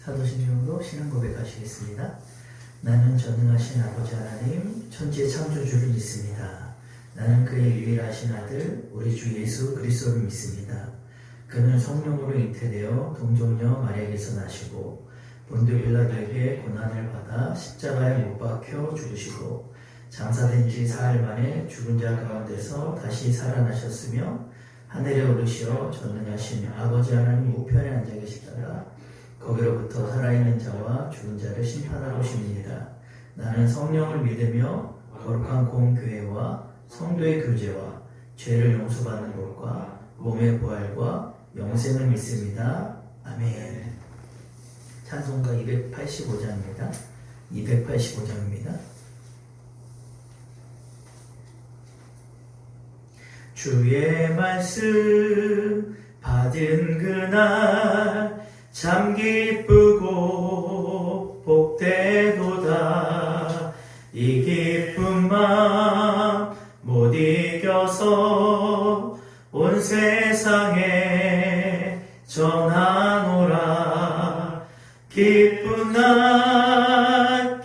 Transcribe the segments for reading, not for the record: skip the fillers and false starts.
사도신경으로 신앙 고백하시겠습니다. 나는 전능하신 아버지 하나님 천지의 창조주를 믿습니다. 나는 그의 유일하신 아들 우리 주 예수 그리스도를 믿습니다. 그는 성령으로 잉태되어 동정녀 마리아에게서 나시고 본드 빌라도에게 고난을 받아 십자가에 못 박혀 죽으시고 장사된 지 사흘 만에 죽은 자 가운데서 다시 살아나셨으며 하늘에 오르시어 전능하신 아버지 하나님 우편에 앉아 계시다가 거기로부터 살아있는 자와 죽은 자를 심판하러 오십니다. 나는 성령을 믿으며 거룩한 공교회와 성도의 교제와 죄를 용서받는 것과 몸의 부활과 영생을 믿습니다. 아멘. 찬송가 285장입니다. 285장입니다. 주의 말씀 받은 그날 참 기쁘고 복되도다. 이 기쁜 마음 못 이겨서 온 세상에 전하노라. 기쁜 날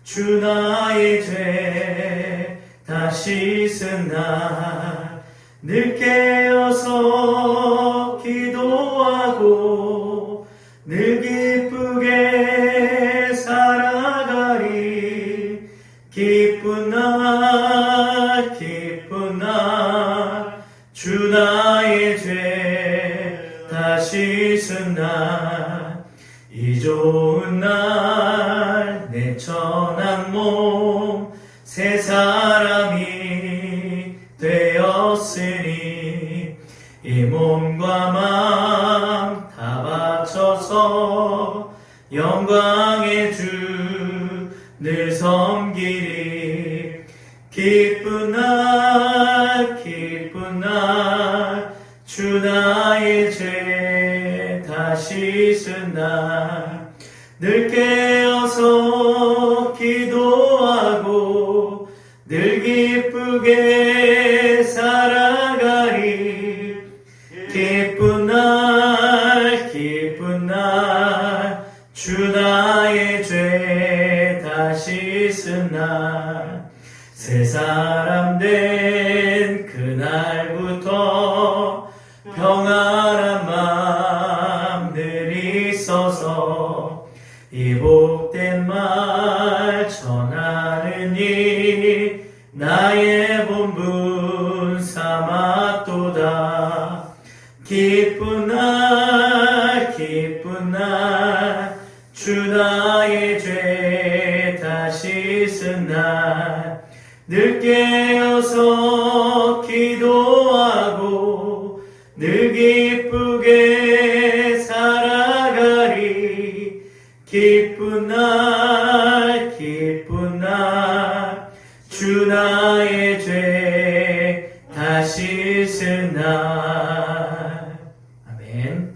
주 나의 죄 다 씻은 날 늘 깨어서 기도하고 늘 기쁘게 살아가리. 기쁜 날 주 나의 죄 다 씻은 날 이 좋은 날 내 천한 몸 새 사람이 되었으니 이 몸과 마음 다 바쳐서 영광의 주 늘 섬기리. 기쁜 날 주 나의 죄 다 씻은 날 늘 깨어서 기도하고 늘 기쁘게 살아가리. 기쁜 날 주 나의 죄 다 씻은 날 새 사람 된 그날부터 평안한 마음 늘 있어서 이 복된 말 전하느니 나의 본분 삼았도다. 기쁜 날 주 나의 죄 다 씻은 날 늘 깨어서 기도하고 늘 기쁘게 살아가리. 기쁜 날 주 나의 죄 다 씻은 날. 아멘.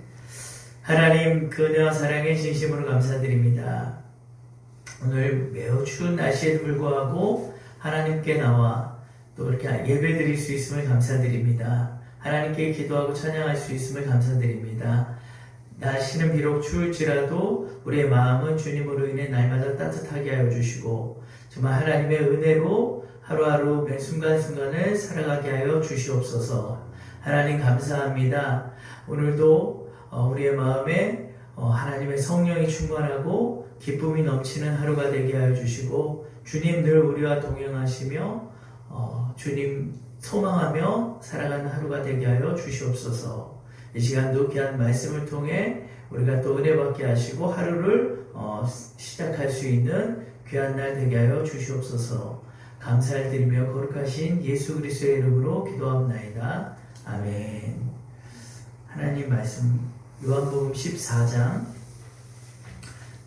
하나님 그 은혜와 사랑에 진심으로 감사드립니다. 오늘 매우 추운 날씨에도 불구하고 하나님께 나와 또 이렇게 예배드릴 수 있음을 감사드립니다. 하나님께 기도하고 찬양할 수 있음을 감사드립니다. 날씨는 비록 추울지라도 우리의 마음은 주님으로 인해 날마다 따뜻하게 하여 주시고 정말 하나님의 은혜로 하루하루 매 순간순간을 살아가게 하여 주시옵소서. 하나님 감사합니다. 오늘도 우리의 마음에 하나님의 성령이 충만하고 기쁨이 넘치는 하루가 되게 하여 주시고 주님 늘 우리와 동행하시며 주님 소망하며 살아가는 하루가 되게 하여 주시옵소서. 이 시간도 귀한 말씀을 통해 우리가 또 은혜 받게 하시고 하루를 시작할 수 있는 귀한 날 되게 하여 주시옵소서. 감사를 드리며 거룩하신 예수 그리스도의 이름으로 기도합나이다. 아멘. 하나님 말씀 요한복음 14장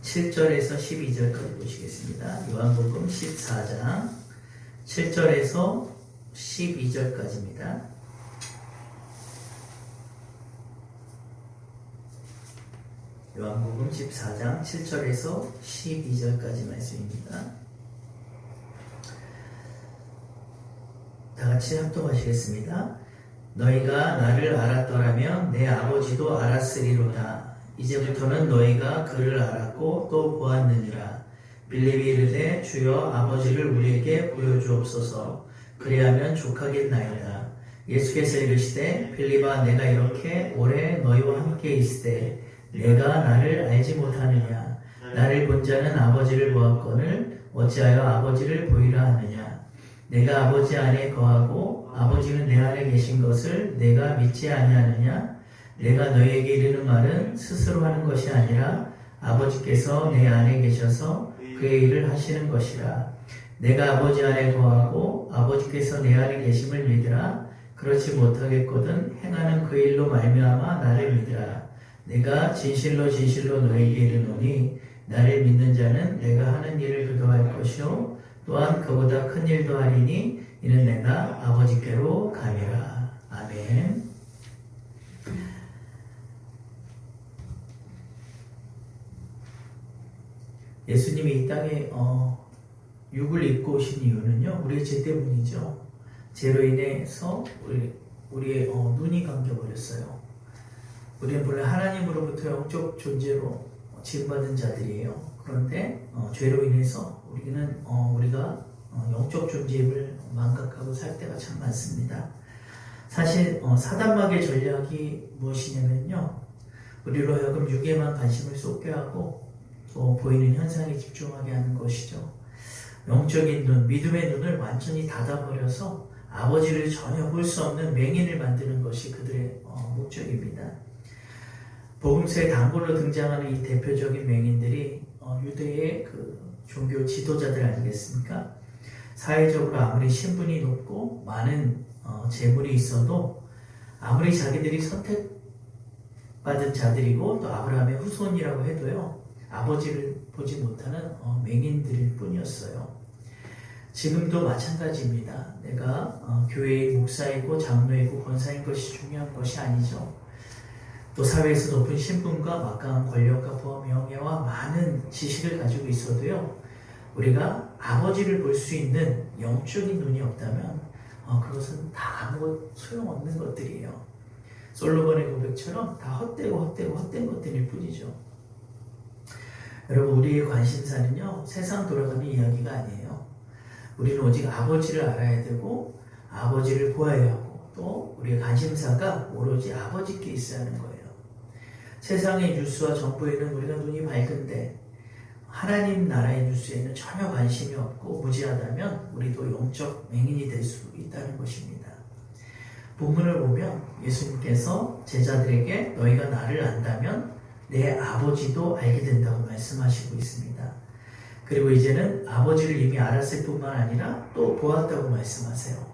7절에서 12절까지 보시겠습니다. 요한복음 14장 7절에서 12절까지입니다. 요한복음 14장 7절에서 12절까지 말씀입니다. 다 같이 합독하시겠습니다. 너희가 나를 알았더라면 내 아버지도 알았으리로다. 이제부터는 너희가 그를 알았고 또 보았느니라. 빌립이 이르되 주여 아버지를 우리에게 보여주옵소서. 그리하면 족하겠나이다. 예수께서 이르시되 빌립아 내가 이렇게 오래 너희와 함께 있으되 내가 나를 알지 못하느냐. 나를 본 자는 아버지를 보았거늘 어찌하여 아버지를 보이라 하느냐. 내가 아버지 안에 거하고 아버지는 내 안에 계신 것을 내가 믿지 아니하느냐. 내가 너희에게 이르는 말은 스스로 하는 것이 아니라 아버지께서 내 안에 계셔서 그의 일을 하시는 것이라. 내가 아버지 안에 거하고 아버지께서 내 안에 계심을 믿으라. 그렇지 못하겠거든 행하는 그 일로 말미암아 나를 믿으라. 내가 진실로 진실로 너희에게 이르노니 나를 믿는 자는 내가 하는 일을 그도 할 것이요 또한 그보다 큰 일도 하리니 이는 내가 아버지께로 가리라. 아멘. 예수님이 이 땅에 육을 입고 오신 이유는요, 우리의 죄 때문이죠. 죄로 인해서 우리의 눈이 감겨버렸어요. 우리는 본래 하나님으로부터 영적 존재로 지음받은 자들이에요. 그런데 죄로 인해서 우리가 영적 존재임을 망각하고 살 때가 참 많습니다. 사실 사단마귀의 전략이 무엇이냐면요, 우리로 하여금 육에만 관심을 쏟게 하고 또 보이는 현상에 집중하게 하는 것이죠. 영적인 눈, 믿음의 눈을 완전히 닫아버려서 아버지를 전혀 볼 수 없는 맹인을 만드는 것이 그들의 목적입니다. 복음서의 단골로 등장하는 이 대표적인 맹인들이 유대의 그 종교 지도자들 아니겠습니까? 사회적으로 아무리 신분이 높고 많은 재물이 있어도 아무리 자기들이 선택받은 자들이고 또 아브라함의 후손이라고 해도요, 아버지를 보지 못하는 맹인들일 뿐이었어요. 지금도 마찬가지입니다. 내가 교회의 목사이고 장로이고 권사인 것이 중요한 것이 아니죠. 또 사회에서 높은 신분과 막강한 권력과 부와 명예와 많은 지식을 가지고 있어도요, 우리가 아버지를 볼 수 있는 영적인 눈이 없다면 그것은 다 아무 소용없는 것들이에요. 솔로몬의 고백처럼 다 헛된 것들일 뿐이죠. 여러분, 우리의 관심사는요, 세상 돌아가는 이야기가 아니에요. 우리는 오직 아버지를 알아야 되고 아버지를 보아야 하고 또 우리의 관심사가 오로지 아버지께 있어야 하는 거예요. 세상의 뉴스와 정보에는 우리가 눈이 밝은데 하나님 나라의 뉴스에는 전혀 관심이 없고 무지하다면 우리도 영적 맹인이 될 수 있다는 것입니다. 본문을 보면 예수님께서 제자들에게 너희가 나를 안다면 내 아버지도 알게 된다고 말씀하시고 있습니다. 그리고 이제는 아버지를 이미 알았을 뿐만 아니라 또 보았다고 말씀하세요.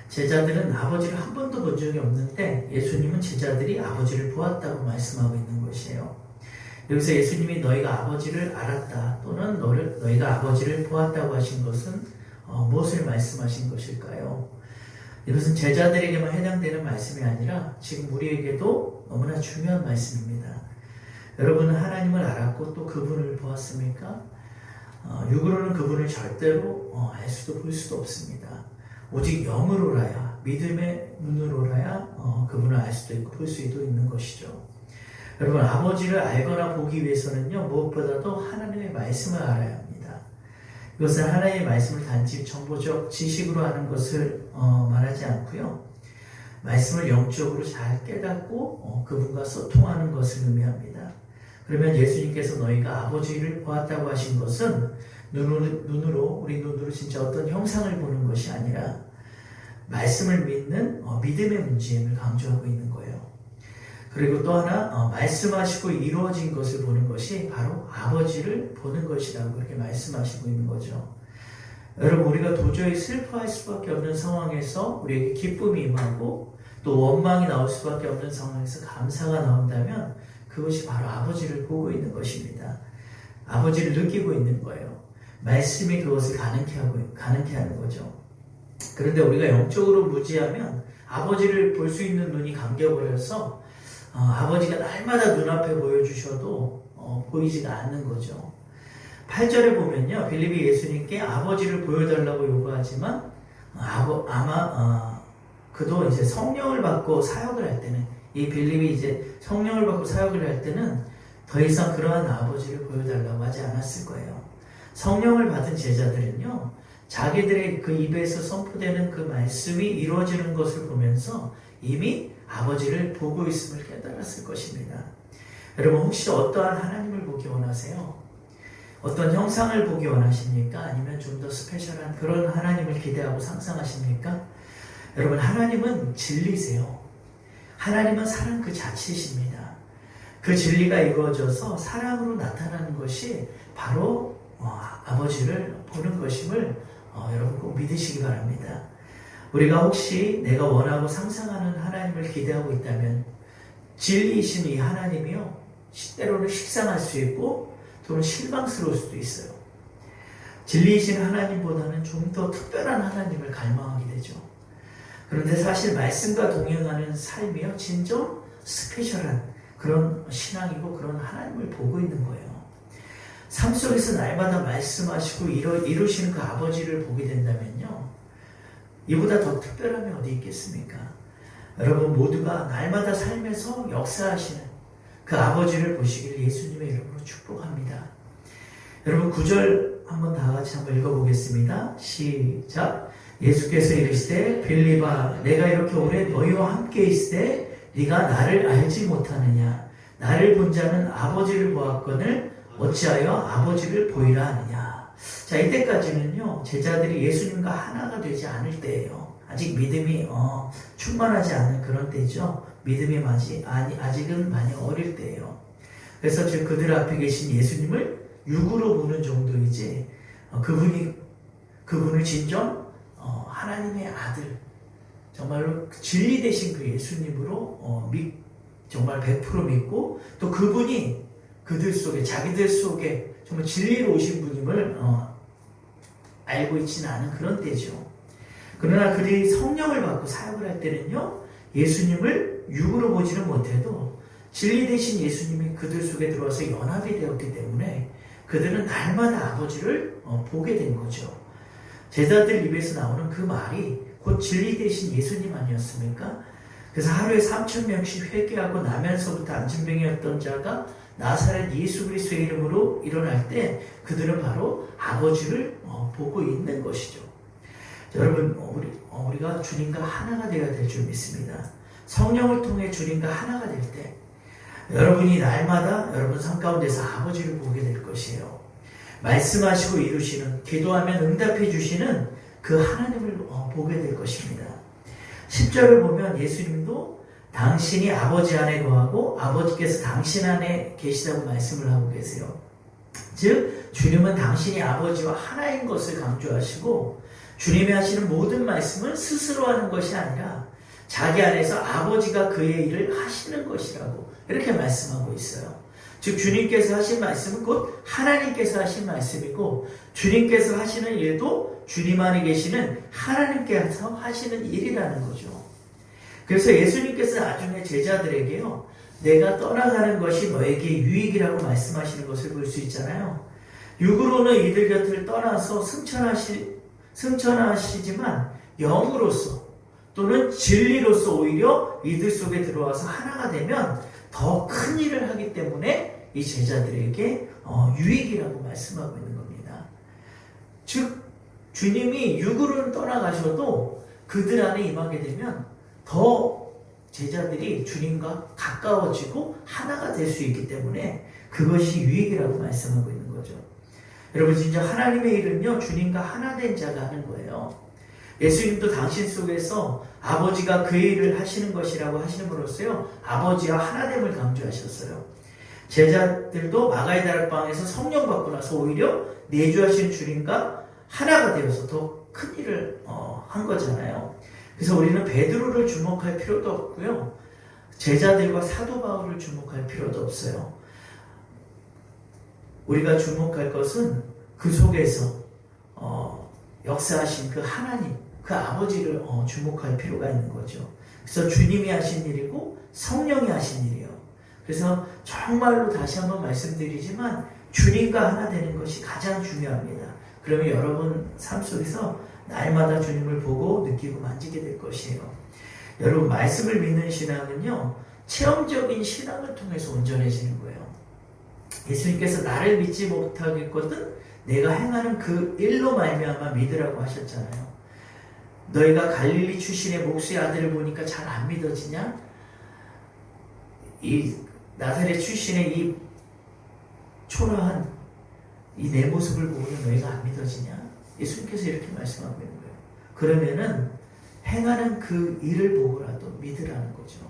제자들은 아버지를 한 번도 본 적이 없는데 예수님은 제자들이 아버지를 보았다고 말씀하고 있는 것이에요. 여기서 예수님이 너희가 아버지를 알았다 또는 너희가 아버지를 보았다고 하신 것은 무엇을 말씀하신 것일까요? 이것은 제자들에게만 해당되는 말씀이 아니라 지금 우리에게도 너무나 중요한 말씀입니다. 여러분은 하나님을 알았고 또 그분을 보았습니까? 육으로는 그분을 절대로 알 수도 볼 수도 없습니다. 오직 영으로라야, 믿음의 눈으로라야 그분을 알 수도 있고 볼 수도 있는 것이죠. 여러분, 아버지를 알거나 보기 위해서는요, 무엇보다도 하나님의 말씀을 알아야 합니다. 이것은 하나님의 말씀을 단지 정보적 지식으로 하는 것을 말하지 않고요, 말씀을 영적으로 잘 깨닫고 그분과 소통하는 것을 의미합니다. 그러면 예수님께서 너희가 아버지를 보았다고 하신 것은 우리 눈으로 진짜 어떤 형상을 보는 것이 아니라 말씀을 믿는 믿음의 문제임을 강조하고 있는 거예요. 그리고 또 하나 말씀하시고 이루어진 것을 보는 것이 바로 아버지를 보는 것이라고 그렇게 말씀하시고 있는 거죠. 여러분, 우리가 도저히 슬퍼할 수밖에 없는 상황에서 우리에게 기쁨이 임하고 또 원망이 나올 수밖에 없는 상황에서 감사가 나온다면 그것이 바로 아버지를 보고 있는 것입니다. 아버지를 느끼고 있는 거예요. 말씀이 그것을 가능케 하는 거죠. 그런데 우리가 영적으로 무지하면 아버지를 볼 수 있는 눈이 감겨버려서 아버지가 날마다 눈앞에 보여주셔도 보이지가 않는 거죠. 8절에 보면요, 빌립이 예수님께 아버지를 보여달라고 요구하지만 아마 그도 이제 성령을 받고 사역을 할 때는 이 빌립이 이제 성령을 받고 사역을 할 때는 더 이상 그러한 아버지를 보여달라고 하지 않았을 거예요. 성령을 받은 제자들은요, 자기들의 그 입에서 선포되는 그 말씀이 이루어지는 것을 보면서 이미 아버지를 보고 있음을 깨달았을 것입니다. 여러분, 혹시 어떠한 하나님을 보기 원하세요? 어떤 형상을 보기 원하십니까? 아니면 좀 더 스페셜한 그런 하나님을 기대하고 상상하십니까? 여러분, 하나님은 진리세요. 하나님은 사랑 그 자체이십니다. 그 진리가 이루어져서 사랑으로 나타나는 것이 바로 아버지를 보는 것임을 여러분 꼭 믿으시기 바랍니다. 우리가 혹시 내가 원하고 상상하는 하나님을 기대하고 있다면 진리이신 이 하나님이요, 때로는 식상할 수 있고 또는 실망스러울 수도 있어요. 진리이신 하나님보다는 좀 더 특별한 하나님을 갈망하게 되죠. 그런데 사실 말씀과 동행하는 삶이요, 진정 스페셜한 그런 신앙이고 그런 하나님을 보고 있는 거예요. 삶 속에서 날마다 말씀하시고 이루시는 그 아버지를 보게 된다면요, 이보다 더 특별함이 어디 있겠습니까? 여러분 모두가 날마다 삶에서 역사하시는 그 아버지를 보시기를 예수님의 이름으로 축복합니다. 여러분 9절 한번 다 같이 한번 읽어보겠습니다. 시작. 예수께서 이르시되 빌립아, 내가 이렇게 오래 너희와 함께 있으되 네가 나를 알지 못하느냐? 나를 본 자는 아버지를 보았거늘 어찌하여 아버지를 보이라 하느냐? 자, 이때까지는요, 제자들이 예수님과 하나가 되지 않을 때예요. 아직 믿음이 충만하지 않은 그런 때죠. 믿음이 아직은 많이 어릴 때예요. 그래서 즉 그들 앞에 계신 예수님을 육으로 보는 정도이지, 그분을 진정 하나님의 아들, 정말로 진리 되신 그 예수님으로 정말 100% 믿고, 또 그분이 그들 속에, 자기들 속에 정말 진리로 오신 분임을 알고 있지는 않은 그런 때죠. 그러나 그들이 성령을 받고 사역을 할 때는요, 예수님을 육으로 보지는 못해도 진리 되신 예수님이 그들 속에 들어와서 연합이 되었기 때문에 그들은 날마다 아버지를 보게 된 거죠. 제자들 입에서 나오는 그 말이 곧 진리 되신 예수님 아니었습니까? 그래서 하루에 3,000명씩 회개하고 나면서부터 안진병이었던 자가 나사렛 예수 그리스도의 이름으로 일어날 때 그들은 바로 아버지를 보고 있는 것이죠. 자, 여러분, 우리가 주님과 하나가 되어야 될 줄 믿습니다. 성령을 통해 주님과 하나가 될 때 여러분이 날마다 여러분 삶 가운데서 아버지를 보게 될 것이에요. 말씀하시고 이루시는, 기도하면 응답해 주시는 그 하나님을 보게 될 것입니다. 10절을 보면 예수님도 당신이 아버지 안에 거하고 아버지께서 당신 안에 계시다고 말씀을 하고 계세요. 즉 주님은 당신이 아버지와 하나인 것을 강조하시고, 주님이 하시는 모든 말씀은 스스로 하는 것이 아니라 자기 안에서 아버지가 그의 일을 하시는 것이라고 이렇게 말씀하고 있어요. 즉 주님께서 하신 말씀은 곧 하나님께서 하신 말씀이고, 주님께서 하시는 일도 주님 안에 계시는 하나님께서 하시는 일이라는 거죠. 그래서 예수님께서 나중에 제자들에게요, 내가 떠나가는 것이 너에게 유익이라고 말씀하시는 것을 볼 수 있잖아요. 육으로는 이들 곁을 떠나서 승천하시지만 영으로서 또는 진리로서 오히려 이들 속에 들어와서 하나가 되면 더 큰 일을 하기 때문에 이 제자들에게 유익이라고 말씀하고 있는 겁니다. 즉 주님이 육으로는 떠나가셔도 그들 안에 임하게 되면 더 제자들이 주님과 가까워지고 하나가 될 수 있기 때문에 그것이 유익이라고 말씀하고 있는 거죠. 여러분, 진짜 하나님의 일은요, 주님과 하나 된 자가 하는 거예요. 예수님도 당신 속에서 아버지가 그 일을 하시는 것이라고 하시는으로써요, 아버지와 하나됨을 강조하셨어요. 제자들도 마가의 다락방에서 성령 받고 나서 오히려 내주하신 주님과 하나가 되어서 더 큰 일을 한 거잖아요. 그래서 우리는 베드로를 주목할 필요도 없고요, 제자들과 사도 바울을 주목할 필요도 없어요. 우리가 주목할 것은 그 속에서 역사하신 그 하나님, 그 아버지를 주목할 필요가 있는 거죠. 그래서 주님이 하신 일이고 성령이 하신 일이에요. 그래서 정말로 다시 한번 말씀드리지만 주님과 하나 되는 것이 가장 중요합니다. 그러면 여러분 삶 속에서 날마다 주님을 보고 느끼고 만지게 될 것이에요. 여러분, 말씀을 믿는 신앙은요, 체험적인 신앙을 통해서 온전해지는 거예요. 예수님께서 나를 믿지 못하겠거든 내가 행하는 그 일로 말미암아 믿으라고 하셨잖아요. 너희가 갈릴리 출신의 목수의 아들을 보니까 잘 안 믿어지냐? 이 나사렛 출신의 이 초라한 이 내 모습을 보고는 너희가 안 믿어지냐? 예수님께서 이렇게 말씀하고 있는 거예요. 그러면은 행하는 그 일을 보고라도 믿으라는 거죠.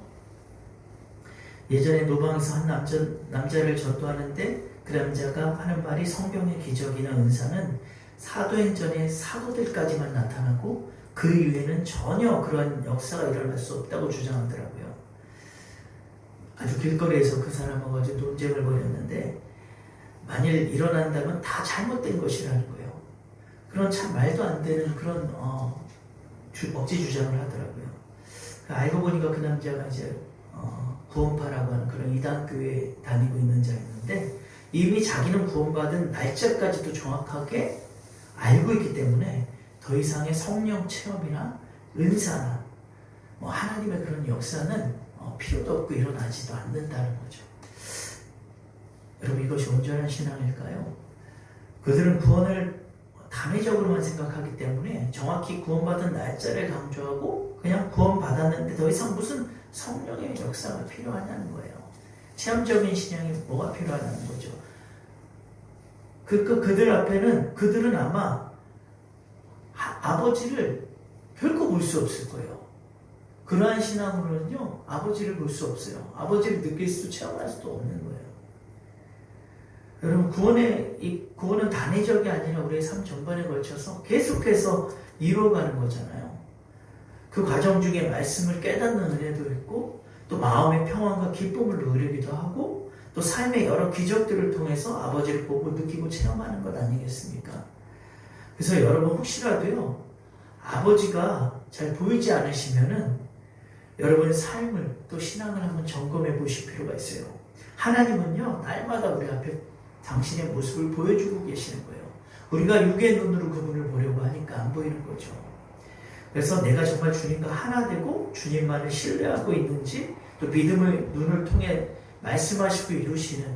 예전에 노방에서 한 남자를 전도하는데 그 남자가 하는 말이 성경의 기적이나 은사는 사도행전의 사도들까지만 나타나고 그 이후에는 전혀 그런 역사가 일어날 수 없다고 주장하더라고요. 아주 길거리에서 그 사람하고 아주 논쟁을 벌였는데 만일 일어난다면 다 잘못된 것이라는 거예요. 그런 참 말도 안 되는 그런 억지 주장을 하더라고요. 알고 보니까 그 남자가 이제 구원파라고 하는 그런 이단교회에 다니고 있는 자였는데 이미 자기는 구원받은 날짜까지도 정확하게 알고 있기 때문에 더 이상의 성령 체험이나 은사나 하나님의 그런 역사는 필요도 없고 일어나지도 않는다는 거죠. 여러분, 이것이 온전한 신앙일까요? 그들은 구원을 단회적으로만 생각하기 때문에 정확히 구원받은 날짜를 강조하고 그냥 구원받았는데 더 이상 무슨 성령의 역사가 필요하냐는 거예요. 체험적인 신앙이 뭐가 필요하다는 거죠. 그들 앞에는 그들은 아마 아버지를 결코 볼 수 없을 거예요. 그러한 신앙으로는요, 아버지를 볼 수 없어요. 아버지를 느낄 수도 체험할 수도 없는 거예요. 여러분, 구원은 단회적이 아니라 우리의 삶 전반에 걸쳐서 계속해서 이루어가는 거잖아요. 그 과정 중에 말씀을 깨닫는 은혜도 있고, 또 마음의 평안과 기쁨을 누리기도 하고, 또 삶의 여러 기적들을 통해서 아버지를 보고 느끼고 체험하는 것 아니겠습니까? 그래서 여러분 혹시라도요, 아버지가 잘 보이지 않으시면은 여러분의 삶을 또 신앙을 한번 점검해 보실 필요가 있어요. 하나님은요, 날마다 우리 앞에 당신의 모습을 보여주고 계시는 거예요. 우리가 육의 눈으로 그분을 보려고 하니까 안 보이는 거죠. 그래서 내가 정말 주님과 하나 되고 주님만을 신뢰하고 있는지, 또 믿음의 눈을 통해 말씀하시고 이루시는,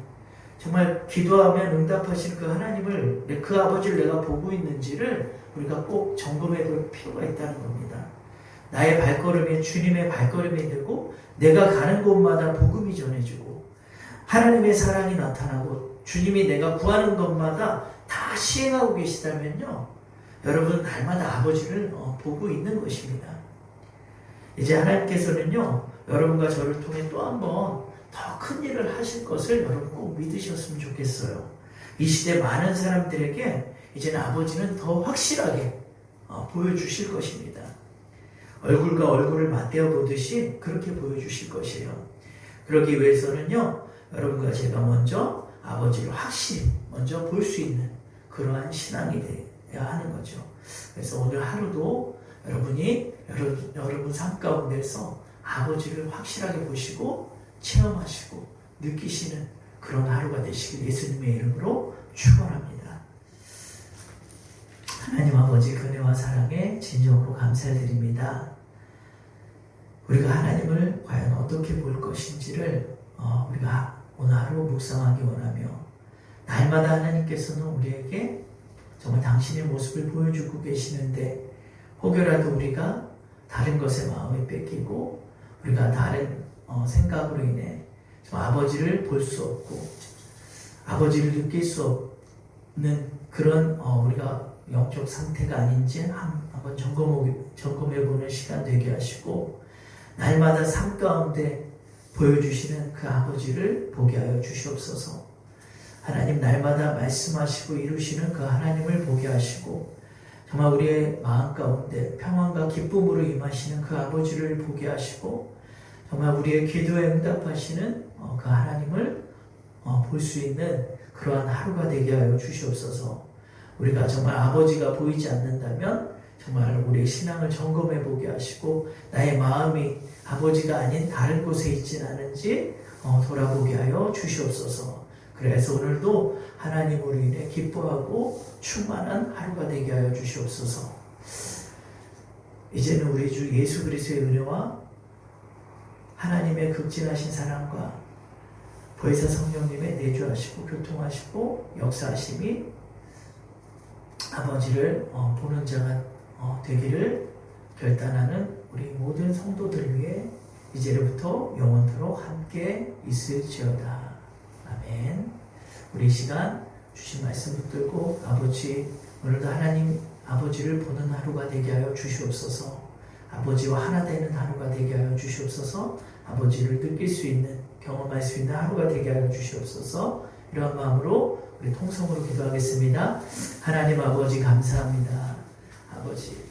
정말 기도하면 응답하시는 그 하나님을, 그 아버지를 내가 보고 있는지를 우리가 꼭 점검해 볼 필요가 있다는 겁니다. 나의 발걸음이 주님의 발걸음이 되고 내가 가는 곳마다 복음이 전해지고 하나님의 사랑이 나타나고 주님이 내가 구하는 것마다 다 시행하고 계시다면요, 여러분 날마다 아버지를 보고 있는 것입니다. 이제 하나님께서는요, 여러분과 저를 통해 또 한 번 더 큰 일을 하실 것을 여러분 꼭 믿으셨으면 좋겠어요. 이 시대 많은 사람들에게 이제는 아버지는 더 확실하게 보여주실 것입니다. 얼굴과 얼굴을 맞대어 보듯이 그렇게 보여주실 것이에요. 그러기 위해서는요, 여러분과 제가 먼저 아버지를 확실히 먼저 볼 수 있는 그러한 신앙이 돼야 하는 거죠. 그래서 오늘 하루도 여러분이 여러분 삶 가운데서 아버지를 확실하게 보시고 체험하시고 느끼시는 그런 하루가 되시길 예수님의 이름으로 축원합니다. 하나님 아버지 은혜와 사랑에 진정으로 감사드립니다. 우리가 하나님을 과연 어떻게 볼 것인지를 우리가 오늘 하루 묵상하기 원하며, 날마다 하나님께서는 우리에게 정말 당신의 모습을 보여주고 계시는데, 혹여라도 우리가 다른 것에 마음이 뺏기고 우리가 다른 생각으로 인해 아버지를 볼 수 없고 아버지를 느낄 수 없는 그런 우리가 영적 상태가 아닌지 한번 점검해보는 시간 되게 하시고, 날마다 삶 가운데 보여주시는 그 아버지를 보게 하여 주시옵소서. 하나님, 날마다 말씀하시고 이루시는 그 하나님을 보게 하시고, 정말 우리의 마음 가운데 평안과 기쁨으로 임하시는 그 아버지를 보게 하시고, 정말 우리의 기도에 응답하시는 그 하나님을 볼 수 있는 그러한 하루가 되게 하여 주시옵소서. 우리가 정말 아버지가 보이지 않는다면 정말 우리의 신앙을 점검해 보게 하시고, 나의 마음이 아버지가 아닌 다른 곳에 있진 않은지 돌아보게 하여 주시옵소서. 그래서 오늘도 하나님으로 인해 기뻐하고 충만한 하루가 되게 하여 주시옵소서. 이제는 우리 주 예수 그리스도의 은혜와 하나님의 극진하신 사랑과 보혜사 성령님의 내주하시고 교통하시고 역사하심이 아버지를 보는 자가 되기를 결단하는 우리 모든 성도들 위해 이제로부터 영원토록 함께 있을지어다. 아멘. 우리 이 시간 주신 말씀 붙들고 아버지, 오늘도 하나님 아버지를 보는 하루가 되게 하여 주시옵소서. 아버지와 하나 되는 하루가 되게 하여 주시옵소서. 아버지를 느낄 수 있는, 경험할 수 있는 하루가 되게 하여 주시옵소서. 이러한 마음으로 우리 통성으로 기도하겠습니다. 하나님 아버지 감사합니다. 아버지